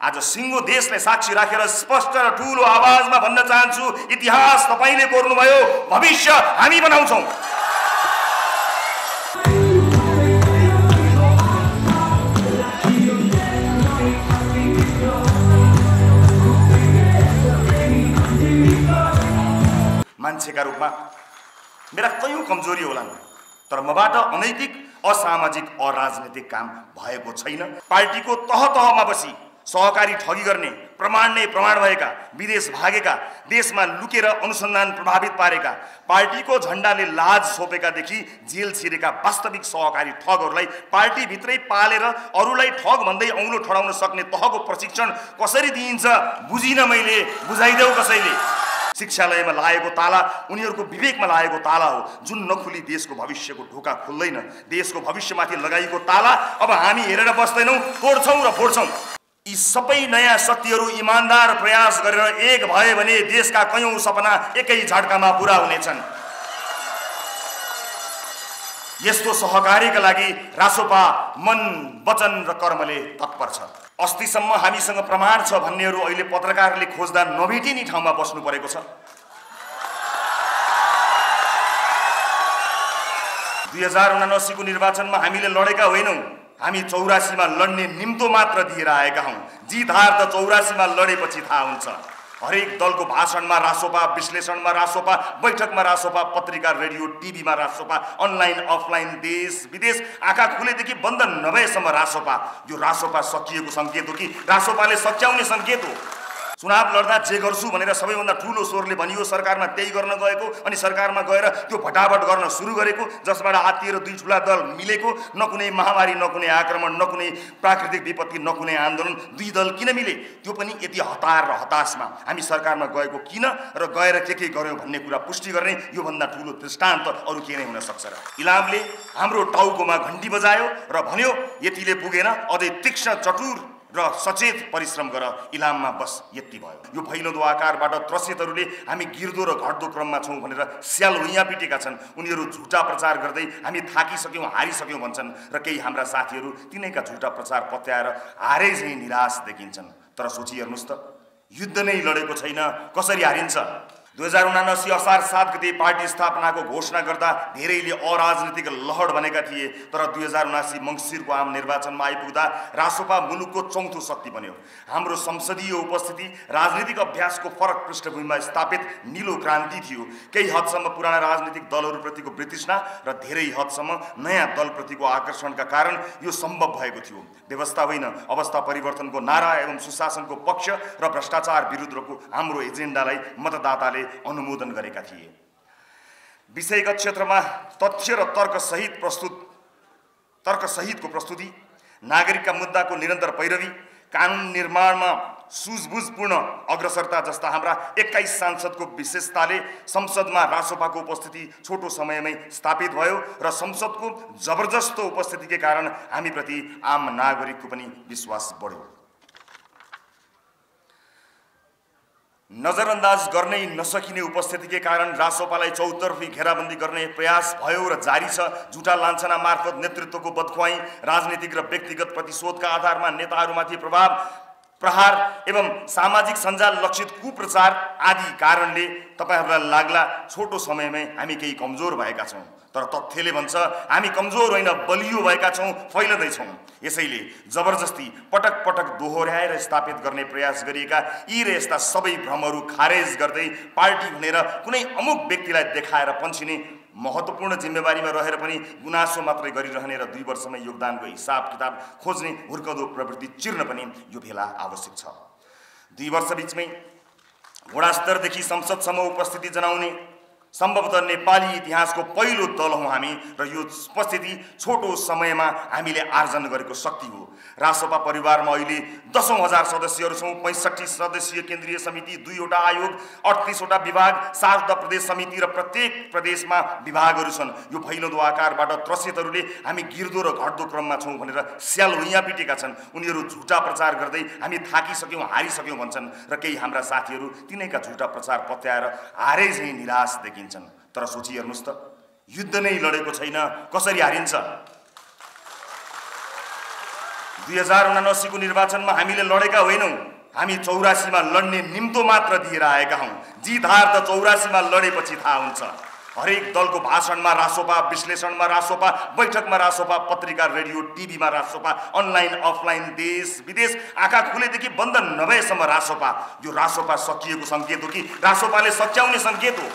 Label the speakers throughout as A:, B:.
A: आज सिङ्गो देशलाई साक्षी राखेर स्पष्ट र ठूलो आवाजमा भन्न चाहन्छु, इतिहास तपाईले कोर्नुभयो, भविष्य हामी बनाउँछौं। मान्छेका रूपमा मेरा कयौं कमजोरी होलान्, तर मबाट अनैतिक, असामाजिक, अराजनीतिक काम भएको छैन। पार्टीको तह तहमा बसी सहकारी ठगी गर्ने, प्रमाण भएका, विदेश भागेका, देशमा लुकेर अनुसन्धान प्रभावित पारेका, पार्टीको झण्डाले लाज छोपेकादेखि जेल छिरेका वास्तविक सहकारी ठगहरूलाई पार्टी भित्रै पालेर अरूलाई ठग भन्दै औँलो ठडाउन सक्ने तहको प्रशिक्षण कसरी दिइन्छ बुझिन मैले, बुझाइदेऊ कसैले। शिक्षालयमा लागेको ताला उनीहरूको विवेकमा लागेको ताला हो, जुन नखुली देशको भविष्यको ढोका खुल्दैन। देशको भविष्यमाथि लगाइएको ताला अब हामी हेरेर बस्दैनौं, तोड्छौं र फोड्छौं। यी सबै नयाँ शक्तिहरू इमानदार प्रयास गरेर एक भए भने देशका कयौं सपना एकै झट्कामा पूरा हुनेछन्। यस्तो सहकार्यका लागि रासोपा मन, वचन र कर्मले तत्पर छ। अस्तिसम्म हामीसँग प्रमाण छ भन्नेहरू अहिले पत्रकारले खोज्दा नभेटिने ठाउँमा बस्नु परेको छ। 2079 को निर्वाचनमा हामीले लडेका होइनौं, हामी 84 मा लड्ने निम्तो मात्र दिएर आएका हौं। जित हार त 84 मा लडेपछि थाहा हुन्छ। हरेक दलको भाषणमा रासोपा, विश्लेषणमा रासोपा, बैठकमा रासोपा, पत्रिका, रेडियो, टिभीमा रासोपा, अनलाइन अफलाइन, देश विदेश आँखा खुलेदेखि बन्द नभएसम्म रासोपा। यो रासोपा सकिएको संकेत हो कि रासोपाले सच्याउने संकेत हो। चुनाव लड्दा जे गर्छु भनेर सबैभन्दा ठूलो स्वरले भनियो, सरकारमा त्यही गर्न गएको अनि सरकारमा गएर त्यो भटाभट गर्न सुरु गरेको, जसबाट हात्ती र दुई ठूला दल मिलेको। न कुनै महामारी, न कुनै आक्रमण, न कुनै प्राकृतिक विपत्ति, न कुनै आन्दोलन। दुई दल किन मिले? त्यो पनि यति हतार र हताशमा। हामी सरकारमा गएको किन र गएर के गर्यौं भन्ने कुरा पुष्टि गर्ने योभन्दा ठूलो दृष्टान्त अरु के नै हुन सक्छ र? इलामले हाम्रो टाउकोमा घण्टी बजायो र भन्यो, यतिले पुगेन, अझै तीक्ष्ण, चतुर र सचेत परिश्रम गर, इलाममा बस, यति भयो। यो भैलोदो आकारबाट त्रसितहरूले हामी गिर्दो र घट्दो क्रममा छौं भनेर स्याल हुइयाँ पिटेका छन्। उनीहरू झुटा प्रचार गर्दै हामी थाकिसक्यौं, हारिसक्यौं भन्छन् र केही हाम्रा साथीहरू तिनैका झुटा प्रचार पत्याएर हारे झैं निराश देखिन्छन्। तर सोची हेर्नुस् त, युद्ध नै लडेको छैन, कसरी हारिन्छ? 2079 असार 7 गते पार्टी स्थापनाको घोषणा गर्दा धेरैले अराजनीतिक लहर भनेका थिए, तर 2079 मङ्सिरको आम निर्वाचनमा आइपुग्दा रासोपा मुलुकको चौथो शक्ति बन्यो। हाम्रो संसदीय उपस्थिति राजनीतिक अभ्यासको फरक पृष्ठभूमिमा स्थापित नीलो क्रान्ति थियो। केही हदसम्म पुराना राजनीतिक दलहरूप्रतिको वितृष्णा र धेरै हदसम्म नयाँ दलप्रतिको आकर्षणका कारण यो सम्भव भएको थियो। व्यवस्था होइन, अवस्था परिवर्तनको नारा एवं सुशासनको पक्ष र भ्रष्टाचार विरुद्धको हाम्रो एजेन्डालाई मतदाताले अनुमोदन गरेका थिए। विषयगत क्षेत्रमा तथ्य र तर्कसहितको प्रस्तुति, नागरिकका मुद्दाको निरन्तर पैरवी, कानुन निर्माणमा सुझबुझपूर्ण अग्रसरता जस्ता हाम्रा 21 सांसदको विशेषताले संसदमा रासोपाको उपस्थिति छोटो समयमै स्थापित भयो र संसदको जबरजस्त उपस्थितिकै कारण हामीप्रति आम नागरिकको पनि विश्वास बढ्यो। नजरअन्दाज गर्नै नसकिने उपस्थितिकै कारण रासोपालाई चौतर्फी घेराबन्दी गर्ने प्रयास भयो र जारी छ। झुटा लान्छना मार्फत नेतृत्वको बदखुवाई, राजनीतिक र व्यक्तिगत प्रतिशोधका आधारमा नेताहरूमाथि प्रहार एवं सामाजिक सञ्जाल लक्षित कुप्रचार आदि कारणले तपाईहरुलाई लाग्ला छोटो समयमै हामी केही कमजोर भएका छौं, तर तथ्यले भन्छ हामी कमजोर होइन, बलियो भएका छौं, फैलदै छौं। यसैले जबरजस्ती पटक पटक दोहोर्याएर स्थापित गर्ने प्रयास गरिएका यी र यस्ता सबै भ्रमहरू खारेज गर्दै पार्टी भनेर कुनै अमुक व्यक्तिलाई देखाएर पन्छिने, महत्त्वपूर्ण जिम्मेवारीमा रहेर पनि गुनासो मात्रै गरिरहने र 2 वर्षमै योगदानको हिसाब किताब खोज्ने हुर्कदो प्रवृत्ति चिर्न पनि यो भेला आवश्यक छ। 2 वर्ष बीचमै गुणास्तरदेखि संसदसम्म उपस्थिति जनाउने सम्भवतः नेपाली इतिहासको पहिलो दल हौं हामी र यो उपस्थिति छोटो समयमा हामीले आर्जन गरेको शक्ति हो। रासोपा परिवारमा अहिले 10,000 सदस्यहरू छौं। 65 सदस्यीय केन्द्रीय समिति, 2 वटा आयोग, 38 वटा विभाग, 7 वटा प्रदेश समिति र प्रत्येक प्रदेशमा विभागहरू छन्। यो भैलोदो आकारबाट त्रसितहरूले हामी गिर्दो र घट्दो क्रममा छौं भनेर स्याल हुइयाँ पिटेका छन्। उनीहरू झुटा प्रचार गर्दै हामी थाकिसक्यौं, हारिसक्यौं भन्छन् र केही हाम्रा साथीहरू तिनैका झुटा प्रचार पत्याएर हारे झैं निराश देखिन्छन्। तर सोची हेर्नुस् त, युद्ध नै लडेको छैन, कसरी हारिन्छ? 2079 को निर्वाचनमा हामीले लडेका होइनौँ, हामी 84 मा लड्ने निम्तो मात्र दिएर आएका हौँ। जित हार त 84 मा लडेपछि थाहा हुन्छ। हरेक दलको भाषणमा रासोपा, विश्लेषणमा रासोपा, बैठकमा रासोपा, पत्रिका, रेडियो, टिभीमा रासोपा, अनलाइन अफलाइन, देश विदेश आँखा खुलेदेखि बन्द नभएसम्म रासोपा। यो रासोपा सकिएको सङ्केत हो कि रासोपाले सच्याउने सङ्केत हो?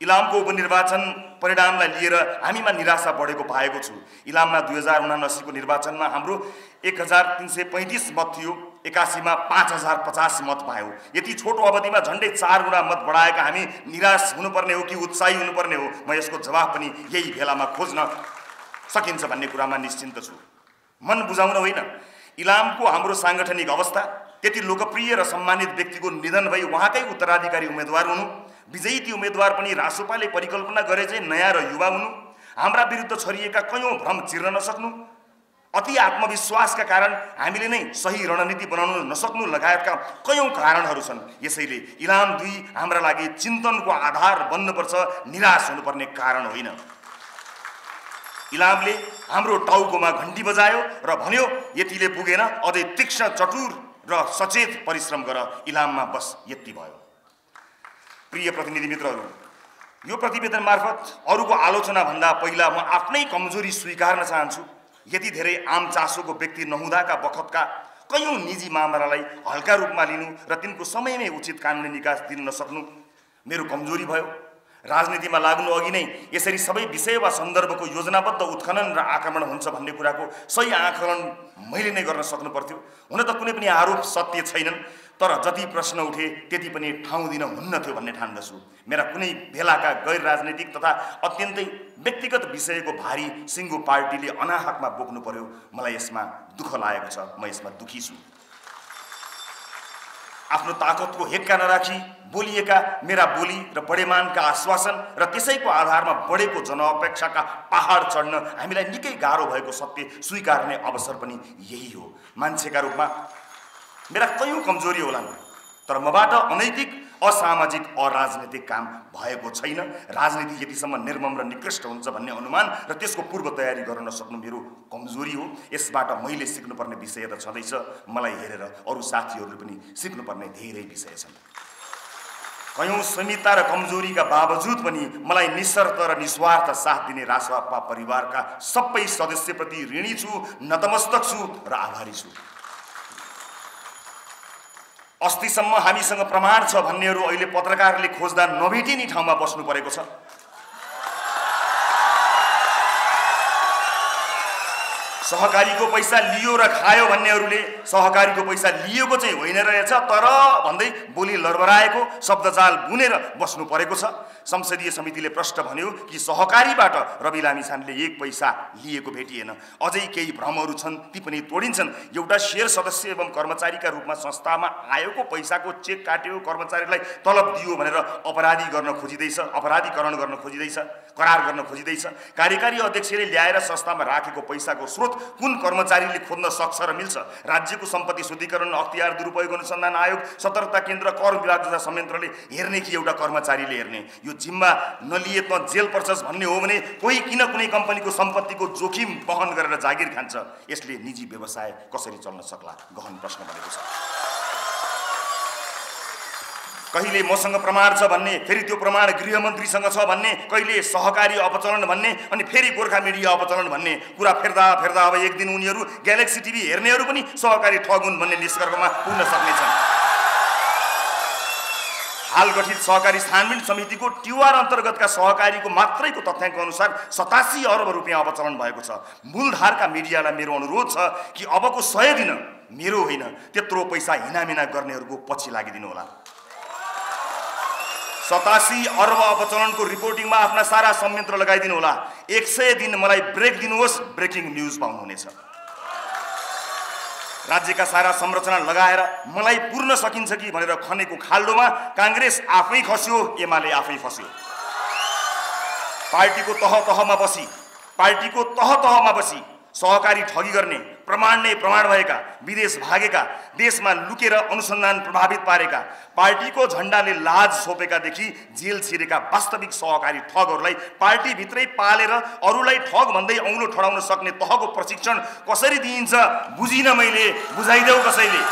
A: इलामको उपनिर्वाचन परिणामलाई लिएर हामीमा निराशा बढेको पाएको छु। इलाममा 2079 को निर्वाचनमा हाम्रो 1335 मत थियो, 81 मा 5050 मत पायौँ। यति छोटो अवधिमा झन्डै 4 गुणा मत बढाएका हामी निराश हुनुपर्ने हो कि उत्साही हुनुपर्ने हो? म यसको जवाफ पनि यही बेलामा खोज्न सकिन्छ भन्ने कुरामा निश्चिन्त छु। मन बुझाउन होइन, इलामको हाम्रो सांगठनिक अवस्था, त्यति लोकप्रिय र सम्मानित व्यक्तिको निधन भई उहाँकै उत्तराधिकारी उम्मेदवार हुनु, विजयी ती उम्मेदवार पनि रासोपाले परिकल्पना गरे चाहिँ नयाँ र युवा हुनु, हाम्रा विरुद्ध छरिएका कयौं भ्रम चिर्न नसक्नु, अति आत्मविश्वासका कारण हामीले नै सही रणनीति बनाउन नसक्नु लगायतका कयौं कारणहरू छन्। यसैले इलाम 2 हाम्रा लागि चिन्तनको आधार बन्नुपर्छ, निराश हुनुपर्ने कारण होइन। इलामले हाम्रो टाउकोमा घण्टी बजायो र भन्यो यतिले पुगेन, अझै तीक्ष्ण, चतुर र सचेत परिश्रम गर, इलाममा बस यति भयो। प्रिय प्रतिनिधि मित्रहरू, यो प्रतिवेदन मार्फत अरूको आलोचना भन्दा पहिला म आफ्नै कमजोरी स्वीकार्न चाहन्छु। यति धेरै आम चासोको व्यक्ति नहुँदाका बखतका कयौं निजी मामलालाई हल्का रूपमा लिनु र तिनको समयमै उचित कानुनी निकास दिन नसक्नु मेरो कमजोरी भयो। राजनीतिमा लाग्नु अघि नै यसरी सबै विषय वा सन्दर्भको योजनाबद्ध उत्खनन र आक्रमण हुन्छ भन्ने कुराको सही आकलन मैले नै गर्न सक्नु पर्थ्यो। हुन त कुनै पनि आरोप सत्य छैनन्, तर जति प्रश्न उठे त्यति पनि ठाउँ दिन हुन्न थियो भन्ने ठान्दछु। मेरा कुनै बेलाका गैर राजनीतिक तथा अत्यन्तै व्यक्तिगत विषयको भारी सिङ्गो पार्टीले अनाहकमा बोक्नु पर्यो। मलाई यसमा दुःख लागेको छ, म यसमा दुखी छु। आफ्नो ताकतको हेक्का नराखी बोलिएका मेरा बोली र बढेमानका आश्वासन र त्यसैको आधारमा बढेको जनअपेक्षाका पहाड चढ्न हामीलाई निकै गाह्रो भएको सत्य स्वीकार्ने अवसर पनि यही हो। मान्छेका रूपमा मेरा कयौं कमजोरी होलान्, तर मबाट अनैतिक, असामाजिक, अराजनीतिक काम भएको छैन। राजनीति यतिसम्म निर्मम र निकृष्ट हुन्छ भन्ने अनुमान र त्यसको पूर्व तयारी गर्न नसक्नु मेरो कमजोरी हो। यसबाट मैले सिक्नुपर्ने विषय त छँदैछ, मलाई हेरेर अरू साथीहरूले पनि सिक्नुपर्ने धेरै विषय छन्। कयौं सीमितता र कमजोरीका बावजुद पनि मलाई निशर्त र निस्वार्थ साथ दिने रासपा परिवारका सबै सदस्यप्रति ऋणी छु, नतमस्तक छु र आभारी छु। अस्तिसम्म हामीसँग प्रमाण छ भन्नेहरू अहिले पत्रकारले खोज्दा नभेटिने ठाउँमा बस्नु परेको छ। सहकारीको पैसा लियो र खायो भन्नेहरूले सहकारीको पैसा लिएको चाहिँ होइन रहेछ तर भन्दै बोली लडबडाएको शब्दजाल बुनेर बस्नु परेको छ। संसदीय समितिले प्रश्न भन्यो कि सहकारीबाट रवि लामिछानेले 1 पैसा लिएको भेटिएन। अझै केही भ्रमहरू छन्, ती पनि तोडिन्छन्। एउटा शेयर सदस्य एवं कर्मचारीका रूपमा संस्थामा आएको पैसाको चेक काट्यो, कर्मचारीलाई तलब दियो भनेर अपराधीकरण गर्न खोजिँदैछ, करार गर्न खोजिँदैछ। कार्यकारी अध्यक्षले ल्याएर संस्थामा राखेको पैसाको स्रोत कुन कर्मचारीले खोज्न सक्छ र मिल्छ? राज्यको सम्पत्ति शुद्धिकरण, अख्तियार दुरुपयोग अनुसन्धान आयोग, सतर्कता केन्द्र, कर विभाग जस्ता संयन्त्रले हेर्ने कि एउटा कर्मचारीले हेर्ने? यो जिम्मा नलिए त जेल पर्छस् भन्ने हो भने कोही किन कुनै कम्पनीको सम्पत्तिको जोखिम वहन गरेर जागिर खान्छ? यसले निजी व्यवसाय कसरी चल्न सक्ला? गहन प्रश्न बनेको छ। कहिले मसँग प्रमाण छ भन्ने, फेरि त्यो प्रमाण गृहमन्त्रीसँग छ भन्ने, कहिले सहकारी अपचलन भन्ने, अनि फेरि गोर्खा मिडिया अपचलन भन्ने कुरा फेर्दा अब एक दिन उनीहरू ग्यालेक्सी टिभी हेर्नेहरू पनि सहकारी ठगुन् भन्ने निष्कर्षमा पुग्न सक्नेछन्। हाल गठित सहकारी छानबिन समितिको टिवार अन्तर्गतका सहकारीको मात्रैको तथ्याङ्क अनुसार 87 अर्ब रुपियाँ अपचलन भएको छ। मूलधारका मिडियालाई मेरो अनुरोध छ कि अबको 100 दिन मेरो होइन, त्यत्रो पैसा हिनामिना गर्नेहरूको पछि लागिदिनु होला। 87 अर्ब अपचलनको रिपोर्टिङमा आफ्ना सारा संयन्त्र लगाइदिनु होला। 100 दिन मलाई ब्रेक दिनुहोस्, ब्रेकिङ न्युज पाउनुहुनेछ। राज्यका सारा संरचना लगाएर मलाई पुर्न सकिन्छ कि भनेर खनेको खाल्डोमा कांग्रेस आफै खस्यो, एमाले आफै फस्यो। पार्टीको तह तहमा बसी सहकारी ठगी गर्ने, प्रमाण नै प्रमाण भएका, विदेश भागेका, देशमा लुकेर अनुसन्धान प्रभावित पारेका, पार्टीको झण्डाले लाज छोपेकादेखि जेल छिरेका वास्तविक सहकारी ठगहरूलाई पार्टीभित्रै पालेर अरूलाई ठग भन्दै औँलो ठडाउन सक्ने तहको प्रशिक्षण कसरी दिइन्छ बुझिन मैले, बुझाइदेऊ कसैले।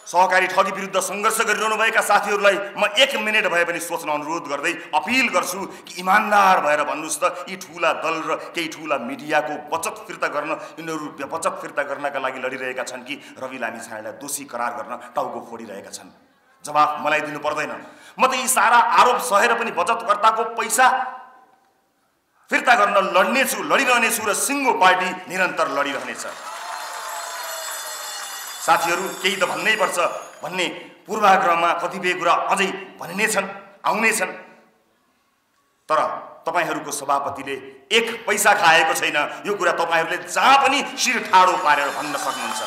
A: सहकारी ठगी विरुद्ध सङ्घर्ष गरिरहनुभएका साथीहरूलाई म 1 मिनेट भए पनि सोच्न अनुरोध गर्दै अपील गर्छु कि इमान्दार भएर भन्नुहोस् त, यी ठुला दल र केही ठुला मिडियाको बचत फिर्ता गर्न यिनीहरू बचत फिर्ता गर्नका लागि लडिरहेका छन् कि रवि लामिछानेलाई दोषी करार गर्न टाउको फोडिरहेका छन्? जवाफ मलाई दिनु पर्दैन। म त यी सारा आरोप सहेर पनि बचतकर्ताको पैसा फिर्ता गर्न लड्नेछु, लडिरहनेछु र सिङ्गो पार्टी निरन्तर लडिरहनेछ। साथीहरू, केही त भन्नै पर्छ भन्ने पूर्वाग्रहमा कतिपय कुरा अझै भनिने छन्, आउने छन्। तर तपाईहरूको सभापतिले 1 पैसा खाएको छैन, यो कुरा तपाईहरूले जहाँ पनि शिर ठाडो पारेर भन्न सक्नुहुन्छ।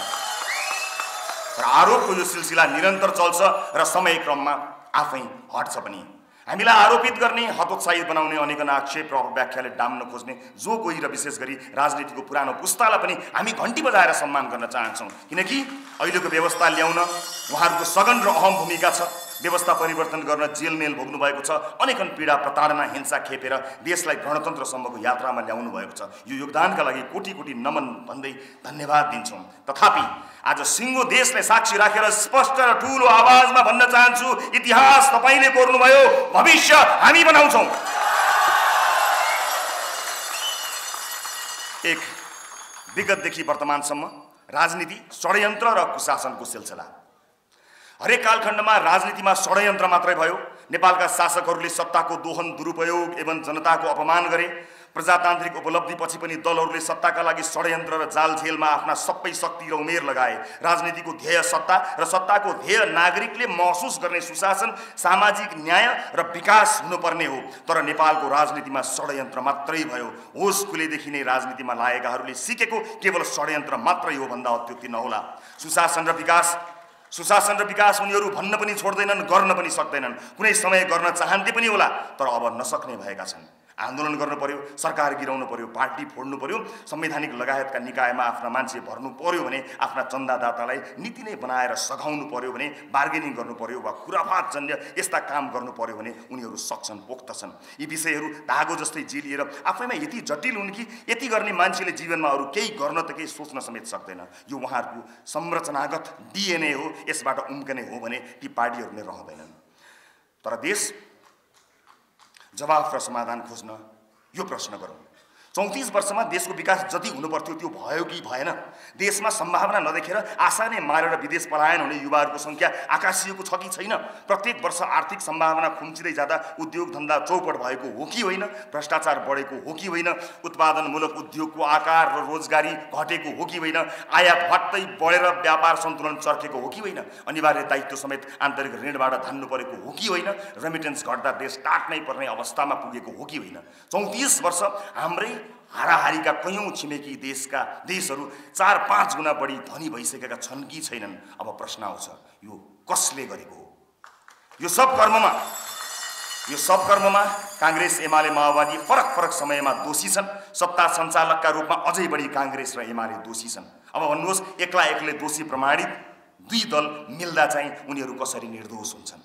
A: र आरोपको यो सिलसिला निरन्तर चल्छ र समयक्रममा आफै हट्छ पनि। हामीलाई आरोपित गर्ने, हतोत्साहित बनाउने अनेक आक्षेप र व्याख्याले डाम्न खोज्ने जो कोही र विशेष गरी राजनीतिको पुरानो पुस्तालाई पनि हामी घन्टी बजाएर सम्मान गर्न चाहन्छौँ, किनकि अहिलेको व्यवस्था ल्याउन उहाँहरूको सघन र अहम भूमिका छ। व्यवस्था परिवर्तन गर्न जेल मेल भोग्नु भएको छ, अनेकन पीडा प्रताडना हिंसा खेपेर देशलाई गणतन्त्रसम्मको यात्रामा ल्याउनु भएको छ। यो योगदानका लागि कोटी कोटी नमन भन्दै धन्यवाद दिन्छौँ। तथापि आज सिङ्गो देशलाई साक्षी राखेर स्पष्ट र ठुलो आवाजमा भन्न चाहन्छु, इतिहास तपाईँले कोर्नुभयो, भविष्य हामी बनाउँछौँ। विगतदेखि वर्तमानसम्म राजनीति षड्यन्त्र र कुशासनको सिलसिला। हरेक कालखण्डमा राजनीतिमा षड्यन्त्र मात्रै भयो। नेपालका शासकहरूले सत्ताको दोहन, दुरुपयोग एवं जनताको अपमान गरे। प्रजातान्त्रिक उपलब्धिपछि पनि दलहरूले सत्ताका लागि षड्यन्त्र र जालझेलमा आफ्ना सबै शक्ति र उमेर लगाए। राजनीतिको ध्येय सत्ता र सत्ताको ध्येय नागरिकले महसुस गर्ने सुशासन, सामाजिक न्याय र विकास हुनुपर्ने हो। तर नेपालको राजनीतिमा षड्यन्त्र मात्रै भयो। होस खुलेदेखि नै राजनीतिमा लागेकाहरूले सिकेको केवल षड्यन्त्र मात्रै हो भन्दा अत्युक्ति नहोला। सुशासन र विकास उनीहरू भन्न पनि छोड्दैनन्, गर्न पनि सक्दैनन्। कुनै समय गर्न चाहन्थे पनि होला, तर अब नसक्ने भएका छन्। आन्दोलन गर्नु पर्यो, सरकार गिराउनु पर्यो, पार्टी फोड्नु पर्यो, संवैधानिक लगायतका निकायमा आफ्ना मान्छे भर्नु पर्यो भने, आफ्ना चन्दादातालाई नीति नै बनाएर सघाउनु पर्यो भने, बार्गेनिङ गर्नु पर्यो वा खुराफातजन्य यस्ता काम गर्नु पर्यो भने उनीहरू सक्छन्, पोख्त छन्। यी विषयहरू धागो जस्तै जेलिएर आफैमा यति जटिल हुन् कि यति गर्ने मान्छेले जीवनमा अरू केही गर्न त केही सोच्न समेत सक्दैन। यो उहाँहरूको संरचनागत DNA हो। यसबाट उम्कने हो भने ती पार्टीहरू नै रहँदैनन्। तर देश जवाफ र समाधान खोज्न यो प्रश्न गरौँ, 34 वर्षमा देशको विकास जति हुनुपर्थ्यो त्यो भयो कि भएन? देशमा सम्भावना नदेखेर आशा नै मारेर विदेश पलायन हुने युवाहरूको सङ्ख्या आकाशिएको छ कि छैन? प्रत्येक वर्ष आर्थिक सम्भावना खुम्चिँदै जाँदा उद्योग धन्दा चौपट भएको हो कि होइन? भ्रष्टाचार बढेको हो कि होइन? उत्पादनमूलक उद्योगको आकार र रोजगारी घटेको हो कि होइन? आयात भट्टै बढेर व्यापार सन्तुलन चर्केको हो कि होइन? अनिवार्य दायित्व समेत आन्तरिक ऋणबाट धान्नु परेको हो कि होइन? रेमिटेन्स घट्दा देश टाट्नै पर्ने अवस्थामा पुगेको हो कि होइन? 34 वर्ष हाम्रै हाराहारीका कयौं छिमेकी देशहरू 4-5 गुणा बढी धनी भइसकेका छन् कि छैनन्? अब प्रश्न आउँछ, यो कसले गरेको हो? यो सब कर्ममा कांग्रेस, एमाले, माओवादी फरक समयमा दोषी छन्। सत्ता सञ्चालकका रूपमा अझै बढी कांग्रेस र एमाले दोषी छन्। अब भन्नुहोस्, एक्लै दोषी प्रमाणित दुई दल मिल्दा चाहिँ उनीहरू कसरी निर्दोष हुन्छन्?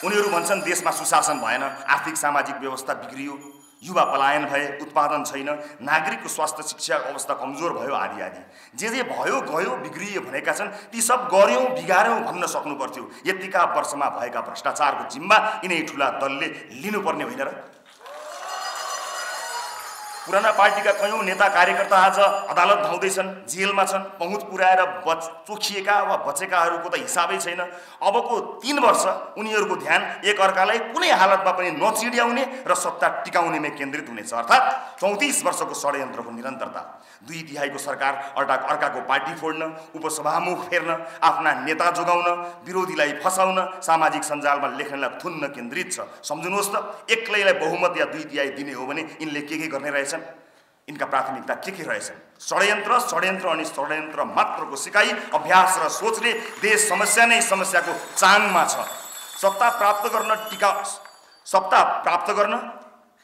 A: उनीहरू भन्छन् देशमा सुशासन भएन, आर्थिक सामाजिक व्यवस्था बिग्रियो, युवा पलायन भए, उत्पादन छैन, नागरिकको स्वास्थ्य शिक्षा अवस्था कमजोर भयो, आदि आदि। जे भयो गयो बिग्रियो भनेका छन्, ती सब गर्यौं बिगार्यौं भन्न सक्नु पर्थ्यो। यतिका वर्षमा भएका भ्रष्टाचारको जिम्मा यिनै ठुला दलले लिनुपर्ने होइन र? पुराना पार्टीका कयौं नेता कार्यकर्ता आज अदालत धाउँदैछन्, जेलमा छन्। पहुँच पुर्याएर चोखिएका वा बचेकाहरूको त हिसाबै छैन। अबको 3 वर्ष उनीहरूको ध्यान एकअर्कालाई कुनै हालतमा पनि नचिड्याउने र सत्ता टिकाउनेमै केन्द्रित हुनेछ। अर्थात् 34 वर्षको षड्यन्त्रको निरन्तरता। 2/3 सरकार अर्काको पार्टी फोड्न, उपसभामुख फेर्न, आफ्ना नेता जोगाउन, विरोधीलाई फसाउन, सामाजिक सञ्जालमा लेख्नलाई थुन्न केन्द्रित छ। सम्झनुहोस् त, एक्लैलाई बहुमत या 2/3 दिने हो भने यिनले के गर्ने रहेछन्? इनका प्राथमिकता के रहेछन्? षड्यन्त्र अनि षड्यन्त्र मात्रको सिकाइ, अभ्यास र सोचले देश समस्या नै समस्याको चाङमा छ। सत्ता प्राप्त गर्न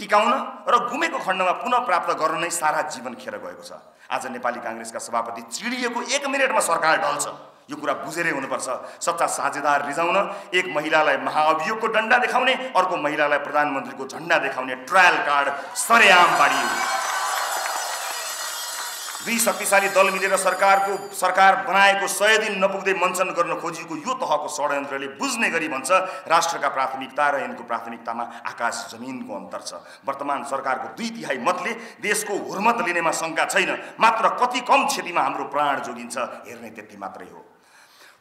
A: टिकाउन र गुमेको खण्डमा पुनः प्राप्त गर्न नै सारा जीवन खेर गएको छ। आज नेपाली कांग्रेसका सभापति चिडिएको 1 मिनेटमा सरकार ढल्छ, यो कुरा बुझेरै हुनुपर्छ। सच्चा साझेदार रिजाउन एक महिलालाई महाअभियोगको डण्डा देखाउने, अर्को महिलालाई प्रधानमन्त्रीको झण्डा देखाउने ट्रायल कार्ड सरेआम पारियो। दुई शक्तिशाली दल मिलेर सरकार बनाएको 100 दिन नपुग्दै मञ्चन गर्न खोजिएको यो तहको षड्यन्त्रले बुझ्ने गरी भन्छ राष्ट्रका प्राथमिकता र यिनको प्राथमिकतामा आकाश जमिनको अन्तर छ। वर्तमान सरकारको 2/3 मतले देशको हुर्मत लिनेमा शंका छैन, मात्र कति कम क्षतिमा हाम्रो प्राण जोगिन्छ हेर्ने त्यति मात्रै हो।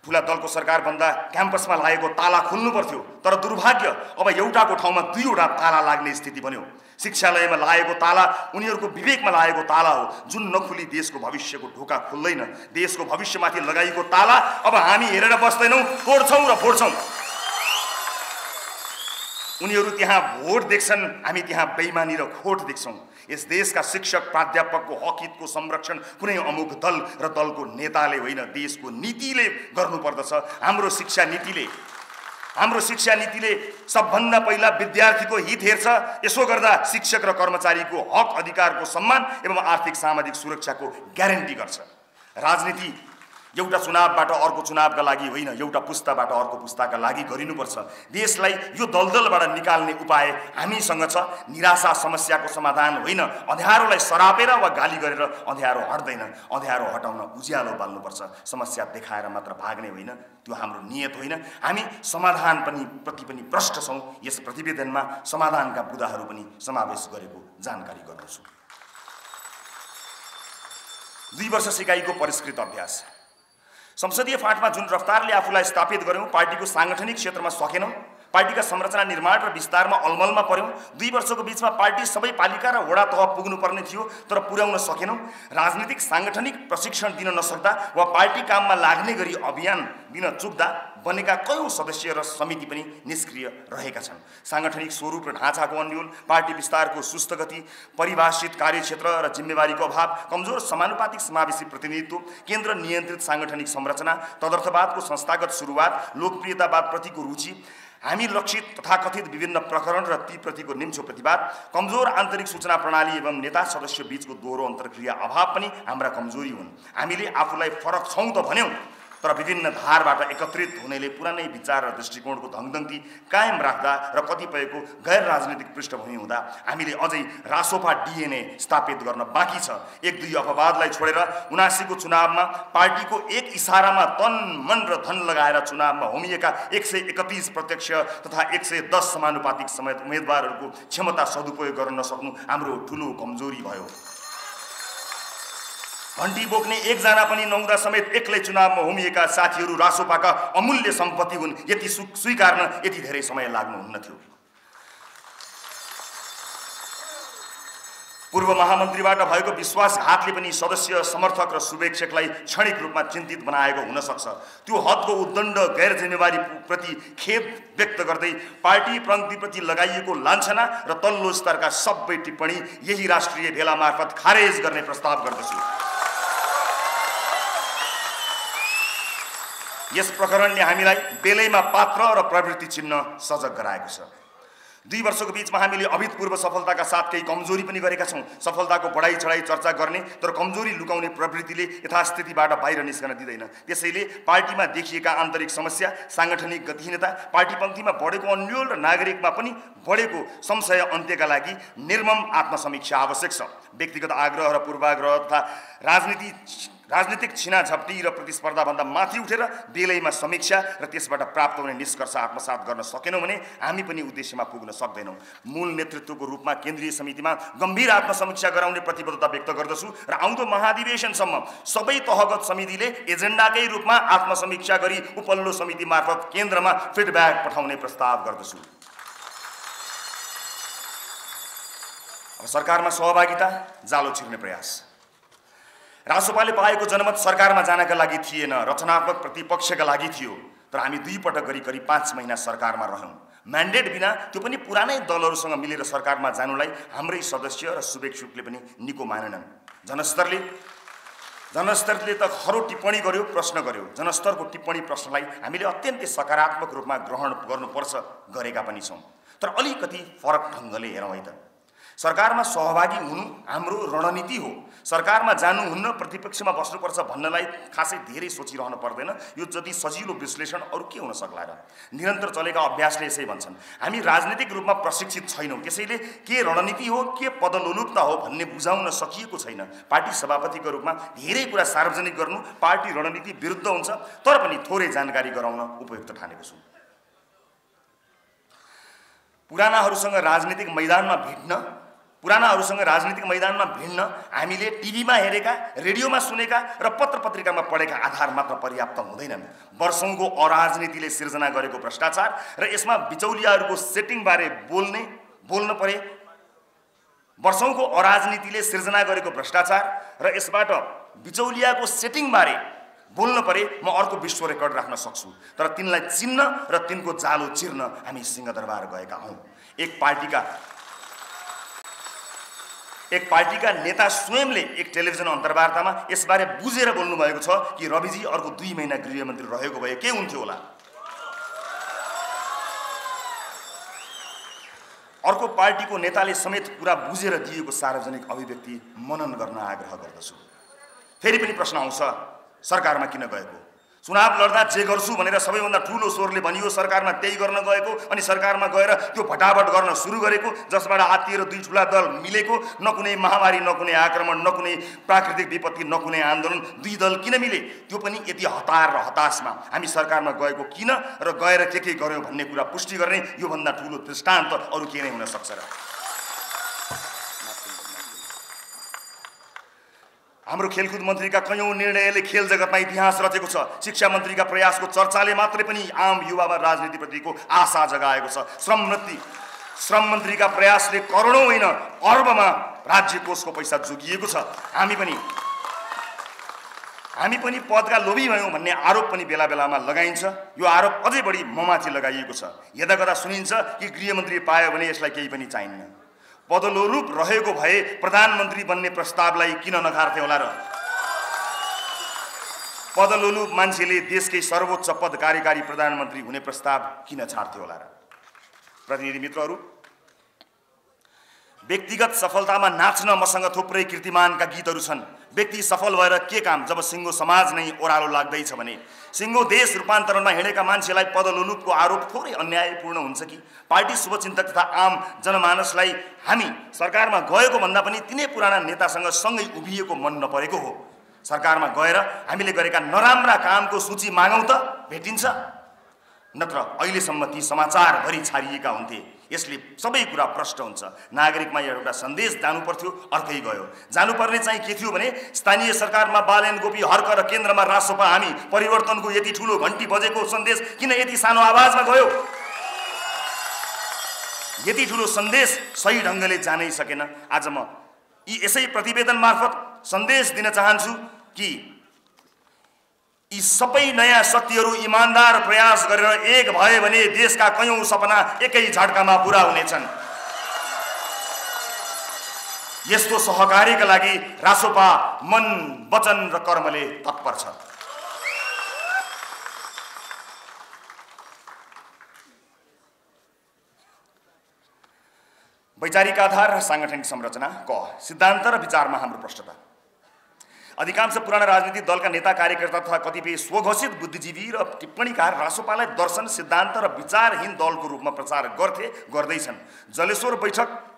A: ठुला दलको सरकार भन्दा क्याम्पसमा लागेको ताला खुल्नु पर्थ्यो, तर दुर्भाग्य अब एउटाको ठाउँमा 2वटा ताला लाग्ने स्थिति बन्यो। शिक्षालयमा लागेको ताला उनीहरूको विवेकमा लागेको ताला हो, जुन नखुली देशको भविष्यको ढोका खुल्दैन। देशको भविष्यमाथि लगाइएको ताला अब हामी हेरेर बस्दैनौँ, तोड्छौँ र फोड्छौँ। उनीहरू त्यहाँ भोट देख्छन्, हामी त्यहाँ बेइमानी र खोट देख्छौँ। यस देशका शिक्षक प्राध्यापकको हक हितको संरक्षण कुनै अमुक दल र दलको नेताले होइन, देशको नीतिले गर्नुपर्दछ। हाम्रो शिक्षा नीतिले सबभन्दा पहिला विद्यार्थीको हित हेर्छ। यसो गर्दा शिक्षक र कर्मचारीको हक अधिकारको सम्मान एवं आर्थिक सामाजिक सुरक्षाको ग्यारेन्टी गर्छ। राजनीति एउटा चुनावबाट अर्को चुनावका लागि होइन, एउटा पुस्ताबाट अर्को पुस्ताका लागि गरिनुपर्छ। देशलाई यो दलदलबाट निकाल्ने उपाय हामीसँग छ। निराशा समस्याको समाधान होइन, अँध्यारोलाई सरापेर वा गाली गरेर अँध्यारो हट्दैन। अँध्यारो हटाउन उज्यालो बाल्नुपर्छ। समस्या देखाएर मात्र भाग्ने होइन, त्यो हाम्रो नियत होइन। हामी समाधान प्रति पनि प्रष्ट छौँ। यस प्रतिवेदनमा समाधानका बुँदाहरू पनि समावेश गरेको जानकारी गर्दछु। 2 वर्ष सिकाइको परिष्कृत अभ्यास। संसदीय फाँटमा जुन रफ्तारले आफूलाई स्थापित गर्यौं, पार्टीको सांगठनिक क्षेत्रमा सकेनौं। पार्टीका संरचना निर्माण र विस्तारमा अलमलमा पर्यौं। 2 वर्षको बीचमा पार्टी सबै पालिका र वडा तह पुग्नुपर्ने थियो, तर पुर्याउन सकेनौं। राजनीतिक सांगठनिक प्रशिक्षण दिन नसक्दा वा पार्टी काममा लाग्ने गरी अभियान दिन चुक्दा बनेका कयौं सदस्य र समिति पनि निष्क्रिय रहेका छन्। सांगठनिक स्वरूप र ढाँचाको अन्यल, पार्टी विस्तारको सुस्त गति, परिभाषित कार्यक्षेत्र र जिम्मेवारीको अभाव, कमजोर समानुपातिक समावेशी प्रतिनिधित्व, केन्द्र नियन्त्रित सांगठनिक संरचना, तदर्थवादको संस्थागत सुरुवात, लोकप्रियतावाद प्रतिको रुचि, हामी लक्षित तथाकथित विभिन्न प्रकरण र ती प्रतिको निम्छो प्रतिवाद, कमजोर आन्तरिक सूचना प्रणाली एवं नेता सदस्य बीचको दोहोरो अन्तर्क्रिया अभाव पनि हाम्रा कमजोरी हुन्। हामीले आफूलाई फरक छौं त भन्यौं, तर विभिन्न धारबाट एकत्रित हुनेले पुरानै विचार र दृष्टिकोणको धङधङ्ती कायम राख्दा र कतिपयको गैर राजनीतिक पृष्ठभूमि हुँदा हामीले अझै रासोपा डिएनए स्थापित गर्न बाँकी छ। 1-2 अपवादलाई छोडेर 79 को चुनावमा पार्टीको एक इशारामा तन मन र धन लगाएर चुनावमा होमिएका 131 प्रत्यक्ष तथा 110 समानुपातिक समेत उम्मेदवारहरूको क्षमता सदुपयोग गर्न नसक्नु हाम्रो ठूलो कमजोरी भयो। घण्टी बोक्ने एकजना पनि नहुँदा समेत एक्लै चुनावमा होमिएका साथीहरू रासोपाका अमूल्य सम्पत्ति हुन्। यति स्वीकार्न यति धेरै समय लाग्नुहुन्न थियो। पूर्व महामन्त्रीबाट भएको विश्वासघातले पनि सदस्य, समर्थक र शुभेच्छकलाई क्षणिक रूपमा चिन्तित बनाएको हुन सक्छ। त्यो हदको उद्दण्ड गैर जिम्मेवारी प्रति खेद व्यक्त गर्दै पार्टी प्रगतिप्रति लगाइएको लान्छना र तल्लो स्तरका सबै टिप्पणी यही राष्ट्रिय भेला मार्फत खारेज गर्ने प्रस्ताव गर्दछु। यस प्रकरणले हामीलाई बेलैमा पात्र र प्रवृत्ति चिन्ह सजग गराएको छ। 2 वर्षको बीचमा हामीले अभूतपूर्व सफलताका साथ केही कमजोरी पनि गरेका छौं। सफलताको बढाई चढाई चर्चा गर्ने तर कमजोरी लुकाउने प्रवृत्तिले यथास्थितिबाट बाहिर निस्कन दिँदैन। त्यसैले पार्टीमा देखिएका आन्तरिक समस्या, सांगठनिक गतिहीनता, पार्टी पंक्तिमा बढेको अन्यल र नागरिकमा पनि बढेको संशय अन्त्यका लागि निर्मम आत्मसमीक्षा आवश्यक छ। व्यक्तिगत आग्रह र पूर्वाग्रह तथा राजनीतिक छिनाझप्टी र प्रतिस्पर्धाभन्दा माथि उठेर बेलैमा समीक्षा र त्यसबाट प्राप्त हुने निष्कर्ष आत्मसात गर्न सकेनौं भने हामी पनि उद्देश्यमा पुग्न सक्दैनौं। मूल नेतृत्वको रूपमा केन्द्रीय समितिमा गम्भीर आत्मसमीक्षा गराउने प्रतिबद्धता व्यक्त गर्दछु र आउँदो महाधिवेशनसम्म सबै तहगत समितिले एजेन्डाकै रूपमा आत्मसमीक्षा गरी उपल्लो समिति मार्फत केन्द्रमा फिडब्याक पठाउने प्रस्ताव गर्दछु। अब सरकारमा सहभागिता, जालो छिर्ने प्रयास। रासोपाले पाएको जनमत सरकारमा जानका लागि थिएन, रचनात्मक प्रतिपक्षका लागि थियो। तर हामी 2 पटक गरी करिब 5 महिना सरकारमा रह्यौं। म्यान्डेट बिना, त्यो पनि पुरानै दलहरूसँग मिलेर सरकारमा जानुलाई हाम्रै सदस्य र शुभेच्छुकले पनि निको मानेनन्। जनस्तरले त खरो टिप्पणी गर्यो, प्रश्न गर्यो। जनस्तरको टिप्पणी प्रश्नलाई हामीले अत्यन्तै सकारात्मक रूपमा ग्रहण गर्नुपर्छ, गरेका पनि छौं। तर अलिकति फरक ढङ्गले हेरौँ है त। सरकारमा सहभागी हुनु हाम्रो रणनीति हो। सरकारमा जानुहुन्न, प्रतिपक्षमा बस्नुपर्छ भन्नलाई खासै धेरै सोचिरहनु पर्दैन। यो जति सजिलो विश्लेषण अरू के हुन सक्ला र? निरन्तर चलेका अभ्यासले यसै भन्छन्। हामी राजनीतिक रूपमा प्रशिक्षित छैनौँ, त्यसैले के रणनीति हो के पदलोलुपता हो भन्ने बुझाउन सकिएको छैन। पार्टी सभापतिको रूपमा धेरै कुरा सार्वजनिक गर्नु पार्टी रणनीति विरुद्ध हुन्छ, तर पनि थोरै जानकारी गराउन उपयुक्त ठानेको छु। पुरानाहरूसँग राजनीतिक मैदानमा भिड्न हामीले टिभीमा हेरेका, रेडियोमा सुनेका र पत्र पत्रिकामा पढेका आधार मात्र पर्याप्त हुँदैनन्। वर्षौंको अराजनीतिले सिर्जना गरेको भ्रष्टाचार र यसमा बिचौलियाहरूको सेटिङबारे बोल्न परे। वर्षौंको अराजनीतिले सिर्जना गरेको भ्रष्टाचार र यसबाट बिचौलियाको सेटिङबारे बोल्न परे म अर्को विश्व रेकर्ड राख्न सक्छु, तर तिनलाई चिन्न र तिनको जालो चिर्न हामी सिंहदरबार गएका हौं। एक पार्टीका नेता स्वयंले एक टेलिभिजन अन्तर्वार्तामा यसबारे बुझेर बोल्नु भएको छ कि रविजी अर्को 2 महिना गृहमन्त्री रहेको भए के हुन्थ्यो होला। अर्को पार्टीको नेताले समेत कुरा बुझेर दिएको सार्वजनिक अभिव्यक्ति मनन गर्न आग्रह गर्दछु। फेरि पनि प्रश्न आउँछ, सरकारमा किन गएको? चुनाव लड्दा जे गर्छु भनेर सबैभन्दा ठूलो स्वरले भनियो सरकारमा त्यही गर्न गएको, अनि सरकारमा गएर त्यो भटाभट गर्न सुरु गरेको, जसबाट आत्तिएर 2 ठूला दल मिलेको। न कुनै महामारी, न कुनै आक्रमण, न कुनै प्राकृतिक विपत्ति, न कुनै आन्दोलन, 2 दल किन मिले? त्यो पनि यति हतार र हताशमा हामी सरकारमा गएको किन र गएर के गर्यो भन्ने कुरा पुष्टि गर्ने योभन्दा ठूलो दृष्टान्त अरू के नै हुन सक्छ र? हाम्रो खेलकुद मन्त्रीका कयौं निर्णयले खेल जगतमा इतिहास रचेको छ। शिक्षा मन्त्रीका प्रयासको चर्चाले मात्रै पनि आम युवामा राजनीतिप्रतिको आशा जगाएको छ। श्रम मन्त्रीका प्रयासले करोडौं होइन अर्बमा राज्य कोषको पैसा जोगिएको छ। हामी पनि पदका लोभी भयौं भन्ने आरोप पनि बेला बेलामा लगाइन्छ। यो आरोप अझै बढी ममाथि लगाइएको छ। यदाकदा सुनिन्छ कि गृहमन्त्री पायो भने यसलाई केही पनि चाहिन्न। पदलोलुप रहेको भए प्रधानमन्त्री बन्ने प्रस्तावलाई किन नखार्थे होला र? पदलोलुप मान्छेले देशकै सर्वोच्च पद कार्यकारी प्रधानमन्त्री हुने प्रस्ताव किन छाड्थे होला र? प्रतिनिधि मित्रहरू, व्यक्तिगत सफलतामा नाच्न मसँग थुप्रै कीर्तिमानका गीतहरू छन्। व्यक्ति सफल भएर के काम जब सिङ्गो समाज नै ओह्रालो लाग्दैछ भने? सिङ्गो देश रूपान्तरणमा हिँडेका मान्छेलाई पदलोलुपको आरोप थोरै अन्यायपूर्ण हुन्छ कि? पार्टी शुभचिन्तक तथा आम जनमानसलाई हामी सरकारमा गएको भन्दा पनि तिनै पुराना नेतासँग सँगै उभिएको मन नपरेको हो। सरकारमा गएर हामीले गरेका नराम्रा कामको सूची मागौँ त भेटिन्छ, नत्र अहिलेसम्म ती समाचारभरि छारिएका हुन्थे। यसले सबै कुरा प्रष्ट हुन्छ। नागरिकमा एउटा सन्देश जानु पर्थ्यो, अर्कै गयो। जानुपर्ने चाहिँ के थियो भने स्थानीय सरकारमा बालेन गोपी हर्क र केन्द्रमा रासोपा हामी परिवर्तनको यति ठूलो घण्टी बजेको सन्देश किन यति सानो आवाजमा गयो? यति ठूलो सन्देश सही ढङ्गले जानै सकेन। आज म यसै प्रतिवेदन मार्फत सन्देश दिन चाहन्छु कि यी सबै नयाँ शक्तिहरू इमानदार प्रयास गरेर एक भए भने देशका कयौं सपना एकै झट्कामा पूरा हुनेछन्। यस्तो सहकार्यका लागि रासोपा मन, वचन र कर्मले तत्पर छ। वैचारिक आधार र सांगठनिक संरचना क सिद्धान्त र विचारमा हाम्रो प्रष्टता। अधिकांश पुराना राजनीतिक दलका नेता कार्यकर्ता तथा कतिपय स्वघोषित बुद्धिजीवी र टिप्पणीकार रासोपालाई दर्शन, सिद्धान्त र विचारहीन दलको रूपमा प्रचार गर्दैछन्। जलेश्वर बैठक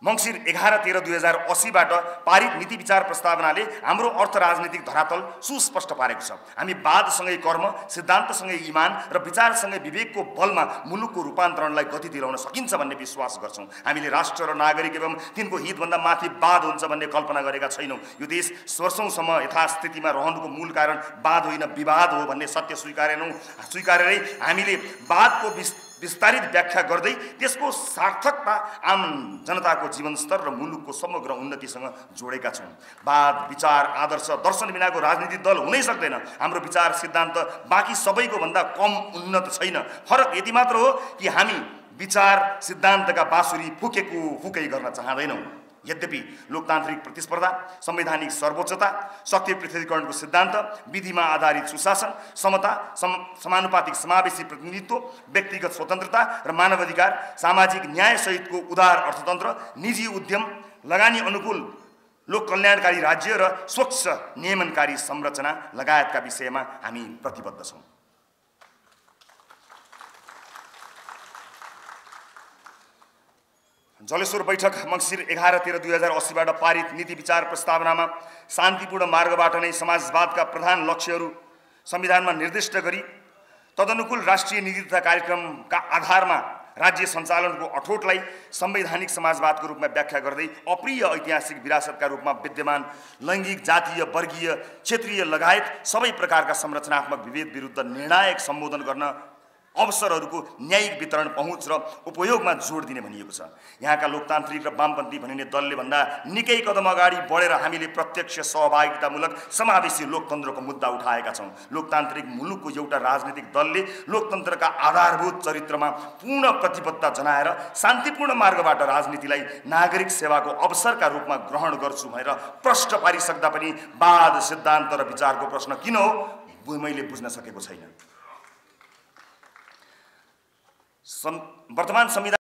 A: मङ्सिर 11-13-2080बाट पारित नीति विचार प्रस्तावनाले हाम्रो अर्थ राजनीतिक धरातल सुस्पष्ट पारेको छ। हामी वादसँगै कर्म, सिद्धान्तसँगै इमान र विचारसँगै विवेकको बलमा मुलुकको रूपान्तरणलाई गति दिलाउन सकिन्छ भन्ने विश्वास गर्छौँ। हामीले राष्ट्र र नागरिक एवं तिनको हितभन्दा माथि वाद हुन्छ भन्ने कल्पना गरेका छैनौँ। यो देश वर्षौंसम्म यथास्थितिमा रहनुको मूल कारण वाद होइन विवाद हो भन्ने सत्य स्वीकारेरै हामीले वादको विस्तारित व्याख्या गर्दै त्यसको सार्थकता आम जनताको जीवनस्तर र मुलुकको समग्र उन्नतिसँग जोडेका छौँ। वाद, विचार, आदर्श, दर्शन बिनाको राजनीतिक दल हुनै सक्दैन। हाम्रो विचार सिद्धान्त बाँकी सबैको भन्दा कम उन्नत छैन। फरक यति मात्र हो कि हामी विचार सिद्धान्तका बाँसुरी फुकै गर्न चाहँदैनौँ। यद्यपि लोकतान्त्रिक प्रतिस्पर्धा, संवैधानिक सर्वोच्चता, शक्ति पृथकीकरणको सिद्धान्त, विधिमा आधारित सुशासन, समता, समानुपातिक समावेशी प्रतिनिधित्व, व्यक्तिगत स्वतन्त्रता र मानवाधिकार, सामाजिक न्याय सहितको उदार अर्थतन्त्र, निजी उद्यम, लगानी अनुकूल लोक कल्याणकारी राज्य र स्वच्छ नियमनकारी संरचना लगायतका विषयमा हामी प्रतिबद्ध छौँ। जलेश्वर बैठक मङ्सिर 11-13-2080 बाट पारित नीति विचार प्रस्तावनामा शान्तिपूर्ण मार्गबाट नै समाजवादका प्रधान लक्ष्यहरू संविधानमा निर्दिष्ट गरी तदनुकूल राष्ट्रिय नीति तथा कार्यक्रमका आधारमा राज्य सञ्चालनको अठोटलाई संवैधानिक समाजवादको रूपमा व्याख्या गर्दै अप्रिय ऐतिहासिक विरासतका रूपमा विद्यमान लैङ्गिक, जातीय, वर्गीय, क्षेत्रीय लगायत सबै प्रकारका संरचनात्मक विभेद विरुद्ध निर्णायक सम्बोधन गर्न अवसरहरूको न्यायिक वितरण, पहुँच र उपयोगमा जोड दिने भनिएको छ। यहाँका लोकतान्त्रिक र वामपन्थी भनिने दलले भन्दा निकै कदम अगाडि बढेर हामीले प्रत्यक्ष सहभागितामूलक समावेशी लोकतन्त्रको मुद्दा उठाएका छौँ। लोकतान्त्रिक मुलुकको एउटा राजनीतिक दलले लोकतन्त्रका आधारभूत चरित्रमा पूर्ण प्रतिबद्धता जनाएर शान्तिपूर्ण मार्गबाट राजनीतिलाई नागरिक सेवाको अवसरका रूपमा ग्रहण गर्छु भनेर प्रश्न पारिसक्दा पनि वाद, सिद्धान्त र विचारको प्रश्न किन हो मैले बुझ्न सकेको छैन। वर्तमान संविधान